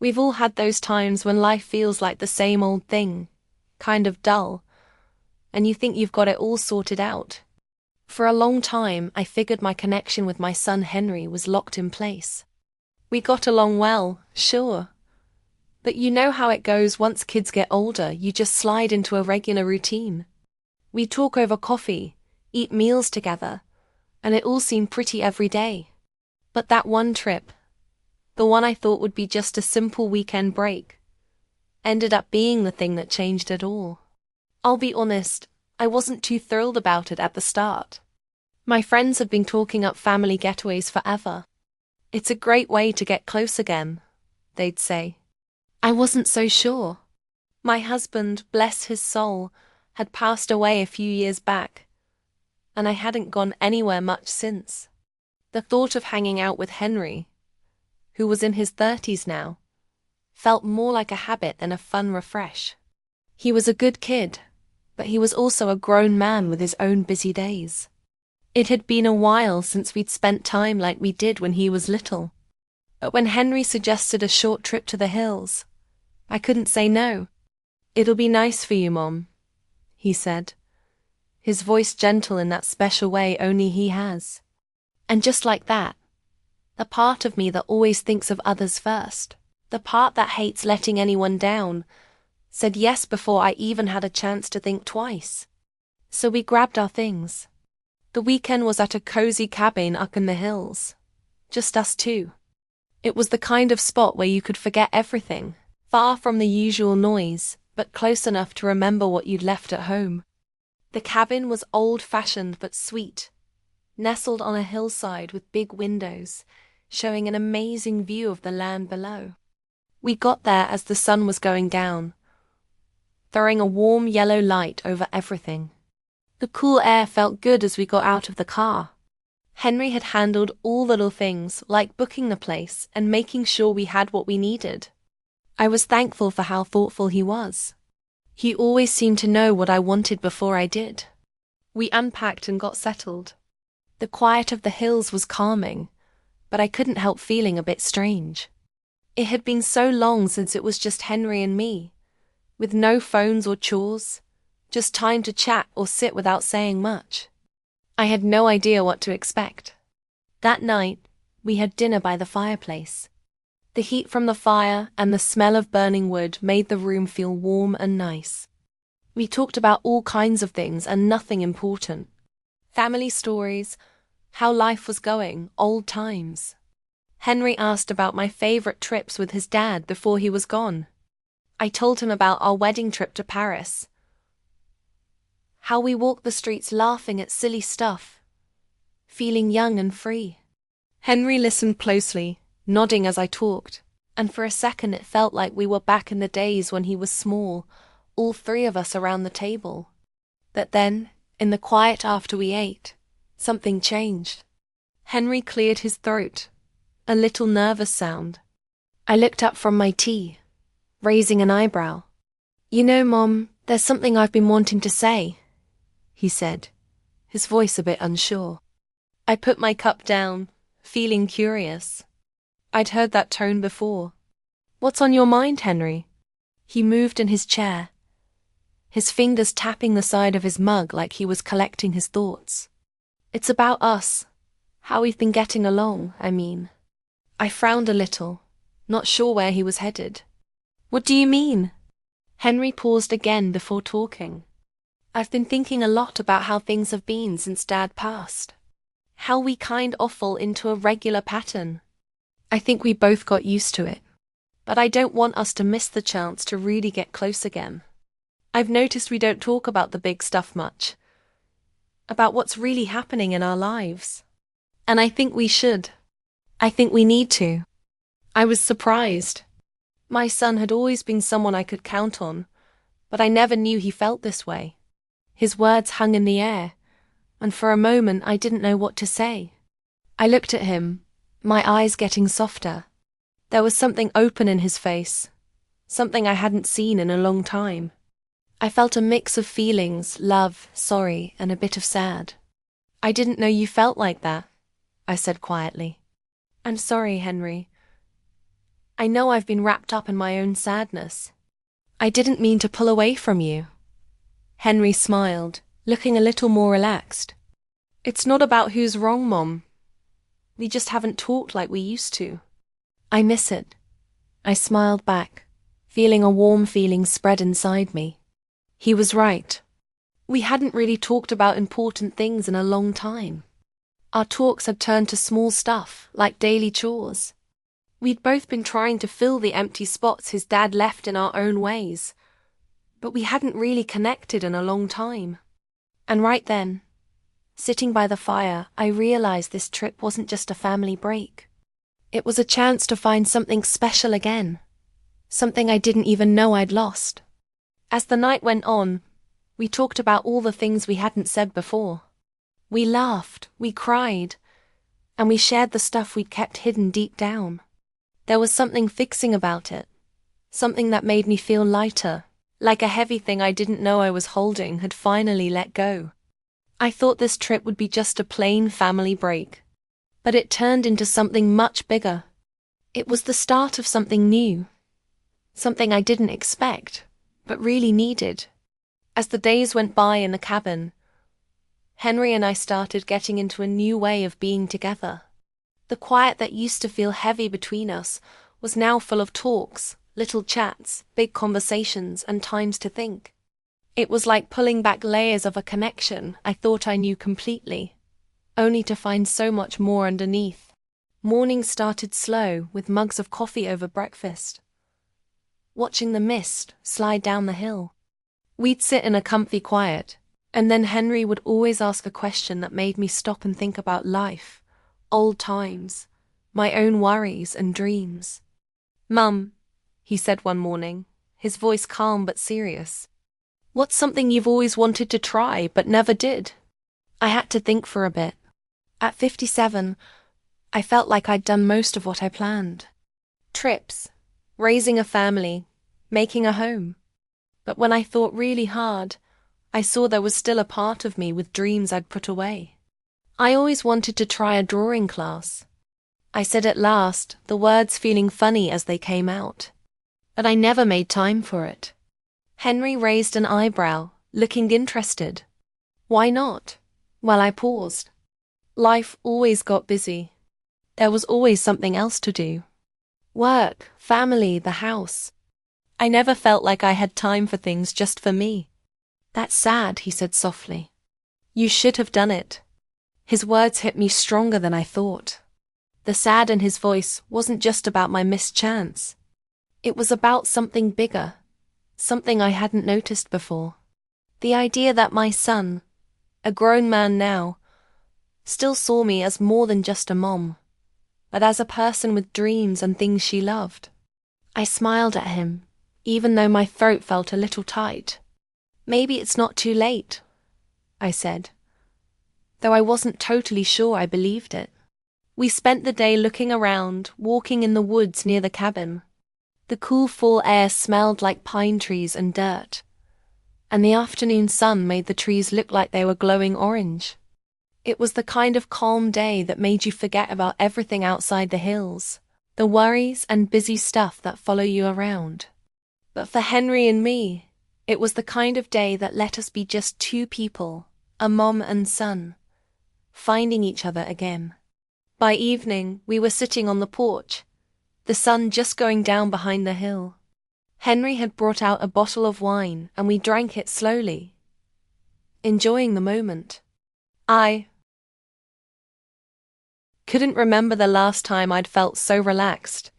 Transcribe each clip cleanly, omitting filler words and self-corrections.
We've all had those times when life feels like the same old thing, kind of dull, and you think you've got it all sorted out. For a long time, I figured my connection with my son Henry was locked in place. We got along well, sure. But you know how it goes once kids get older, you just slide into a regular routine. We talk over coffee, eat meals together, and it all seemed pretty every day. But that one trip, the one I thought would be just a simple weekend break, ended up being the thing that changed it all. I'll be honest, I wasn't too thrilled about it at the start. My friends had been talking up family getaways forever. It's a great way to get close again, they'd say. I wasn't so sure. My husband, bless his soul, had passed away a few years back, and I hadn't gone anywhere much since. The thought of hanging out with Henry, who was in his 30s now, felt more like a habit than a fun refresh. He was a good kid, but he was also a grown man with his own busy days. It had been a while since we'd spent time like we did when he was little. But when Henry suggested a short trip to the hills, I couldn't say no. "It'll be nice for you, Mom," he said, his voice gentle in that special way only he has. And just like that, the part of me that always thinks of others first, the part that hates letting anyone down, said yes before I even had a chance to think twice. So we grabbed our things. The weekend was at a cozy cabin up in the hills. Just us two. It was the kind of spot where you could forget everything, far from the usual noise, but close enough to remember what you'd left at home. The cabin was old-fashioned but sweet, nestled on a hillside with big windows, showing an amazing view of the land below. We got there as the sun was going down, throwing a warm yellow light over everything. The cool air felt good as we got out of the car. Henry had handled all the little things, like booking the place and making sure we had what we needed. I was thankful for how thoughtful he was. He always seemed to know what I wanted before I did. We unpacked and got settled. The quiet of the hills was calming, but I couldn't help feeling a bit strange. It had been so long since it was just Henry and me, with no phones or chores, just time to chat or sit without saying much. I had no idea what to expect. That night, we had dinner by the fireplace. The heat from the fire and the smell of burning wood made the room feel warm and nice. We talked about all kinds of things and nothing important. Family stories, how life was going, old times. Henry asked about my favorite trips with his dad before he was gone. I told him about our wedding trip to Paris, how we walked the streets laughing at silly stuff, feeling young and free. Henry listened closely, nodding as I talked, and for a second it felt like we were back in the days when he was small, all three of us around the table. But then, in the quiet after we ate, something changed. Henry cleared his throat, a little nervous sound. I looked up from my tea, raising an eyebrow. "You know, Mom, there's something I've been wanting to say," he said, his voice a bit unsure. I put my cup down, feeling curious. I'd heard that tone before. "What's on your mind, Henry?" He moved in his chair, his fingers tapping the side of his mug like he was collecting his thoughts. "It's about us, how we've been getting along, I mean." I frowned a little, not sure where he was headed. "What do you mean?" Henry paused again before talking. "I've been thinking a lot about how things have been since Dad passed. How we kind of fall into a regular pattern. I think we both got used to it. But I don't want us to miss the chance to really get close again. I've noticed we don't talk about the big stuff much, about what's really happening in our lives. And I think we should. I think we need to." I was surprised. My son had always been someone I could count on, but I never knew he felt this way. His words hung in the air, and for a moment I didn't know what to say. I looked at him, my eyes getting softer. There was something open in his face, something I hadn't seen in a long time. I felt a mix of feelings, love, sorry, and a bit of sad. "I didn't know you felt like that," I said quietly. "I'm sorry, Henry. I know I've been wrapped up in my own sadness. I didn't mean to pull away from you. Henry smiled, looking a little more relaxed. It's not about who's wrong, Mom. We just haven't talked like we used to. I miss it. I smiled back, feeling a warm feeling spread inside me. He was right. We hadn't really talked about important things in a long time. Our talks had turned to small stuff, like daily chores. We'd both been trying to fill the empty spots his dad left in our own ways, but we hadn't really connected in a long time. And right then, sitting by the fire, I realized this trip wasn't just a family break. It was a chance to find something special again, something I didn't even know I'd lost. As the night went on, we talked about all the things we hadn't said before. We laughed, we cried, and we shared the stuff we'd kept hidden deep down. There was something fixing about it, something that made me feel lighter, like a heavy thing I didn't know I was holding had finally let go. I thought this trip would be just a plain family break, but it turned into something much bigger. It was the start of something new, something I didn't expect, but really needed. As the days went by in the cabin, Henry and I started getting into a new way of being together. The quiet that used to feel heavy between us was now full of talks, little chats, big conversations, and times to think. It was like pulling back layers of a connection I thought I knew completely, only to find so much more underneath. Mornings started slow, with mugs of coffee over breakfast, watching the mist slide down the hill. We'd sit in a comfy quiet, and then Henry would always ask a question that made me stop and think about life, old times, my own worries and dreams. "Mum," he said one morning, his voice calm but serious, "what's something you've always wanted to try but never did?" I had to think for a bit. At 57, I felt like I'd done most of what I planned. Trips, raising a family, making a home. But when I thought really hard, I saw there was still a part of me with dreams I'd put away. I always wanted to try a drawing class. I said at last, the words feeling funny as they came out. But I never made time for it. Henry raised an eyebrow, looking interested. Why not? Well, I paused. Life always got busy. There was always something else to do. Work, family, the house. I never felt like I had time for things just for me. "That's sad," he said softly. "You should have done it." His words hit me stronger than I thought. The sad in his voice wasn't just about my missed chance. It was about something bigger, something I hadn't noticed before. The idea that my son, a grown man now, still saw me as more than just a mom, but as a person with dreams and things she loved. I smiled at him, even though my throat felt a little tight. "Maybe it's not too late," I said, though I wasn't totally sure I believed it. We spent the day looking around, walking in the woods near the cabin. The cool fall air smelled like pine trees and dirt, and the afternoon sun made the trees look like they were glowing orange. It was the kind of calm day that made you forget about everything outside the hills, the worries and busy stuff that follow you around. But for Henry and me, it was the kind of day that let us be just two people, a mom and son, finding each other again. By evening, we were sitting on the porch, the sun just going down behind the hill. Henry had brought out a bottle of wine, and we drank it slowly, enjoying the moment. I couldn't remember the last time I'd felt so relaxed,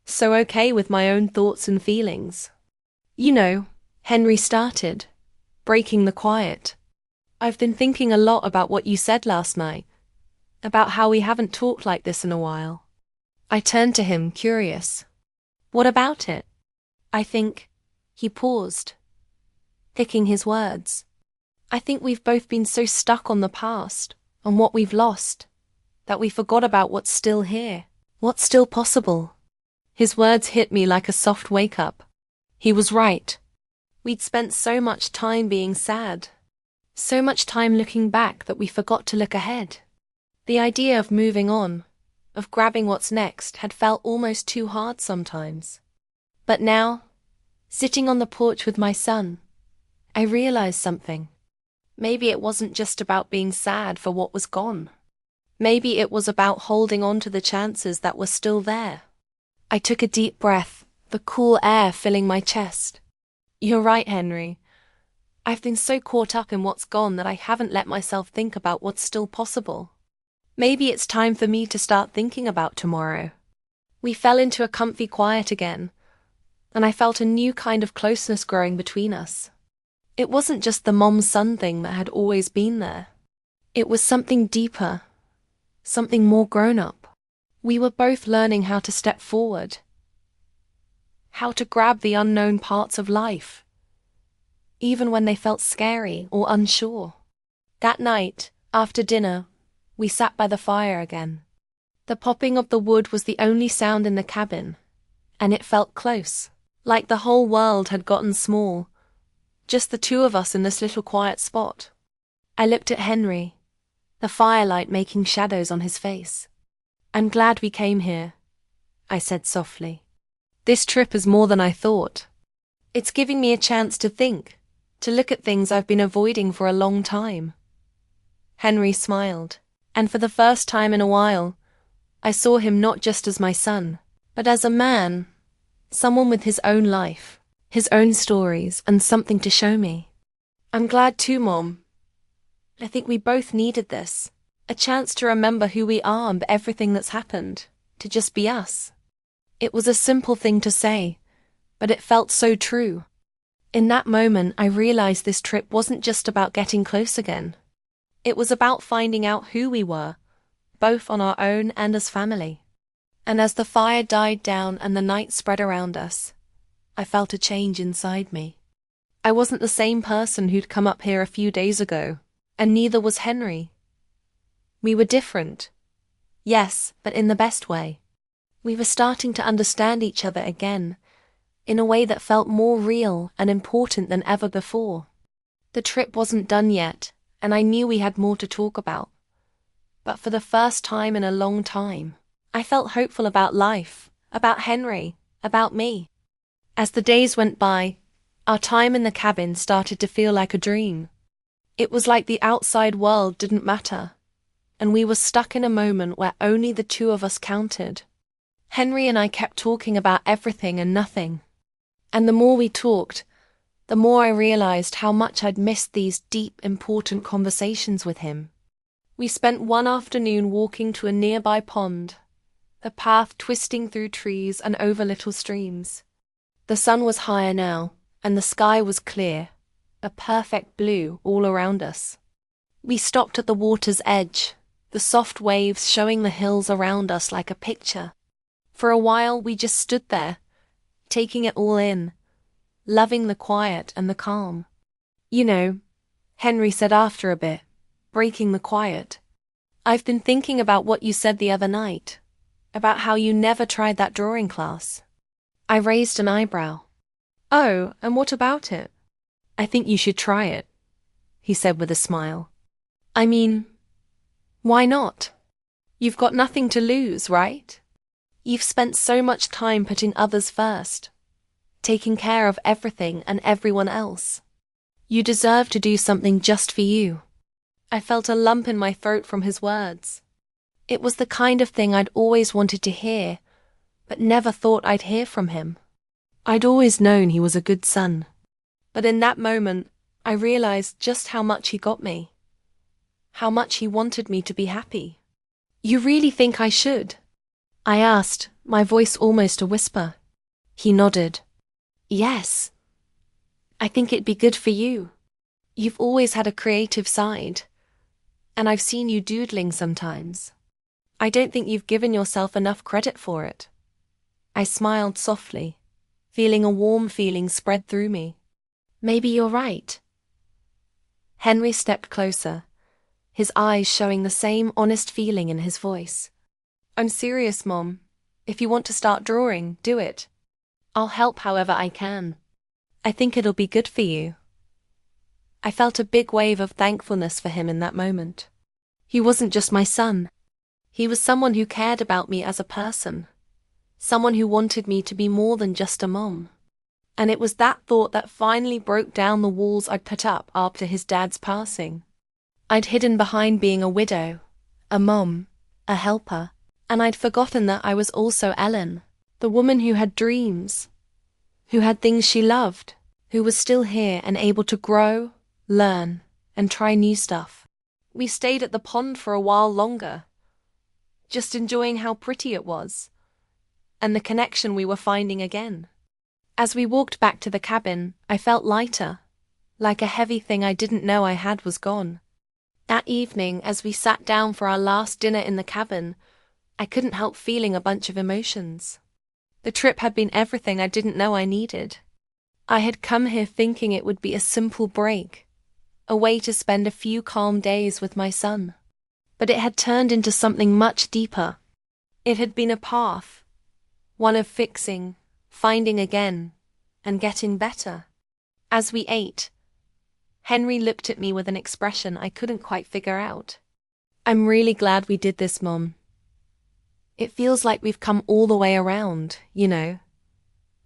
so okay with my own thoughts and feelings. "You know," Henry started, breaking the quiet, "I've been thinking a lot about what you said last night, about how we haven't talked like this in a while." I turned to him, curious. "What about it?" "I think," he paused, picking his words, "I think we've both been so stuck on the past, on what we've lost, that we forgot about what's still here, what's still possible." His words hit me like a soft wake-up. He was right. We'd spent so much time being sad, so much time looking back that we forgot to look ahead. The idea of moving on, of grabbing what's next had felt almost too hard sometimes. But now, sitting on the porch with my son, I realized something. Maybe it wasn't just about being sad for what was gone. Maybe it was about holding on to the chances that were still there. I took a deep breath, the cool air filling my chest. You're right, Henry. I've been so caught up in what's gone that I haven't let myself think about what's still possible. Maybe it's time for me to start thinking about tomorrow. We fell into a comfy quiet again, and I felt a new kind of closeness growing between us. It wasn't just the mom-son thing that had always been there. It was something deeper, something more grown-up. We were both learning how to step forward, how to grab the unknown parts of life, even when they felt scary or unsure. That night, after dinner, we sat by the fire again. The popping of the wood was the only sound in the cabin, and it felt close, like the whole world had gotten small, just the two of us in this little quiet spot. I looked at Henry, the firelight making shadows on his face. I'm glad we came here, I said softly. This trip is more than I thought. It's giving me a chance to think, to look at things I've been avoiding for a long time. Henry smiled, and for the first time in a while, I saw him not just as my son, but as a man, someone with his own life, his own stories, and something to show me. I'm glad too, Mom. I think we both needed this, a chance to remember who we are and everything that's happened, to just be us. It was a simple thing to say, but it felt so true. In that moment, I realized this trip wasn't just about getting close again. It was about finding out who we were, both on our own and as family. And as the fire died down and the night spread around us, I felt a change inside me. I wasn't the same person who'd come up here a few days ago, and neither was Henry. We were different. Yes, but in the best way. We were starting to understand each other again, in a way that felt more real and important than ever before. The trip wasn't done yet, and I knew we had more to talk about. But for the first time in a long time, I felt hopeful about life, about Henry, about me. As the days went by, our time in the cabin started to feel like a dream. It was like the outside world didn't matter, and we were stuck in a moment where only the two of us counted. Henry and I kept talking about everything and nothing. And the more we talked, the more I realized how much I'd missed these deep, important conversations with him. We spent one afternoon walking to a nearby pond, the path twisting through trees and over little streams. The sun was higher now, and the sky was clear, a perfect blue all around us. We stopped at the water's edge, the soft waves showing the hills around us like a picture. For a while we just stood there, taking it all in, loving the quiet and the calm. You know, Henry said after a bit, breaking the quiet, I've been thinking about what you said the other night, about how you never tried that drawing class. I raised an eyebrow. Oh, and what about it? I think you should try it, he said with a smile. I mean, why not? You've got nothing to lose, right? You've spent so much time putting others first, taking care of everything and everyone else. You deserve to do something just for you. I felt a lump in my throat from his words. It was the kind of thing I'd always wanted to hear, but never thought I'd hear from him. I'd always known he was a good son, but in that moment, I realized just how much he got me, how much he wanted me to be happy. You really think I should? I asked, my voice almost a whisper. He nodded. Yes. I think it'd be good for you. You've always had a creative side, and I've seen you doodling sometimes. I don't think you've given yourself enough credit for it. I smiled softly, feeling a warm feeling spread through me. Maybe you're right. Henry stepped closer, his eyes showing the same honest feeling in his voice. I'm serious, Mom. If you want to start drawing, do it. I'll help however I can. I think it'll be good for you. I felt a big wave of thankfulness for him in that moment. He wasn't just my son. He was someone who cared about me as a person. Someone who wanted me to be more than just a mom. And it was that thought that finally broke down the walls I'd put up after his dad's passing. I'd hidden behind being a widow, a mom, a helper, and I'd forgotten that I was also Ellen, the woman who had dreams, who had things she loved, who was still here and able to grow, learn, and try new stuff. We stayed at the pond for a while longer, just enjoying how pretty it was, and the connection we were finding again. As we walked back to the cabin, I felt lighter, like a heavy thing I didn't know I had was gone. That evening, as we sat down for our last dinner in the cabin, I couldn't help feeling a bunch of emotions. The trip had been everything I didn't know I needed. I had come here thinking it would be a simple break, a way to spend a few calm days with my son. But it had turned into something much deeper. It had been a path, one of fixing, finding again, and getting better. As we ate, Henry looked at me with an expression I couldn't quite figure out. "I'm really glad we did this, Mom. It feels like we've come all the way around, you know,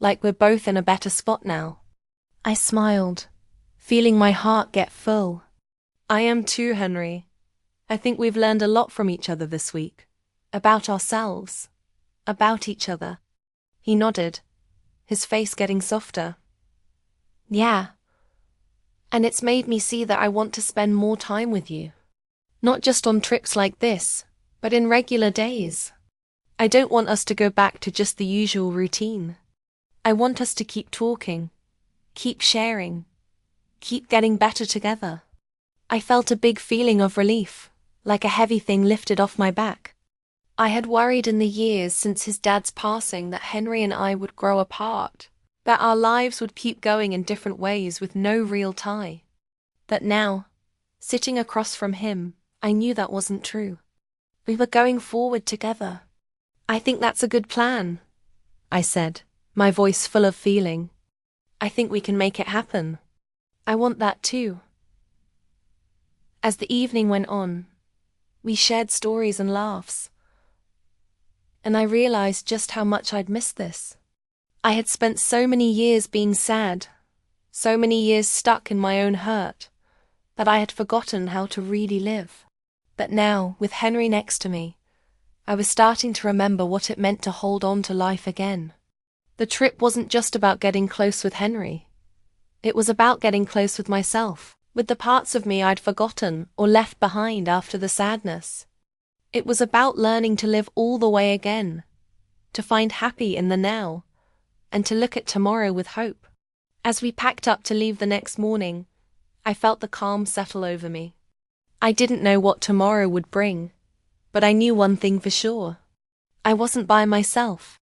like we're both in a better spot now." I smiled, feeling my heart get full. "I am too, Henry. I think we've learned a lot from each other this week. About ourselves. About each other." He nodded, his face getting softer. "Yeah. And it's made me see that I want to spend more time with you. Not just on trips like this, but in regular days. I don't want us to go back to just the usual routine. I want us to keep talking, keep sharing, keep getting better together." I felt a big feeling of relief, like a heavy thing lifted off my back. I had worried in the years since his dad's passing that Henry and I would grow apart, that our lives would keep going in different ways with no real tie. But now, sitting across from him, I knew that wasn't true. We were going forward together. "I think that's a good plan," I said, my voice full of feeling. "I think we can make it happen." "I want that too." As the evening went on, we shared stories and laughs, and I realized just how much I'd missed this. I had spent so many years being sad, so many years stuck in my own hurt, that I had forgotten how to really live. But now, with Henry next to me, I was starting to remember what it meant to hold on to life again. The trip wasn't just about getting close with Henry. It was about getting close with myself, with the parts of me I'd forgotten or left behind after the sadness. It was about learning to live all the way again, to find happy in the now, and to look at tomorrow with hope. As we packed up to leave the next morning, I felt the calm settle over me. I didn't know what tomorrow would bring, but I knew one thing for sure. I wasn't by myself.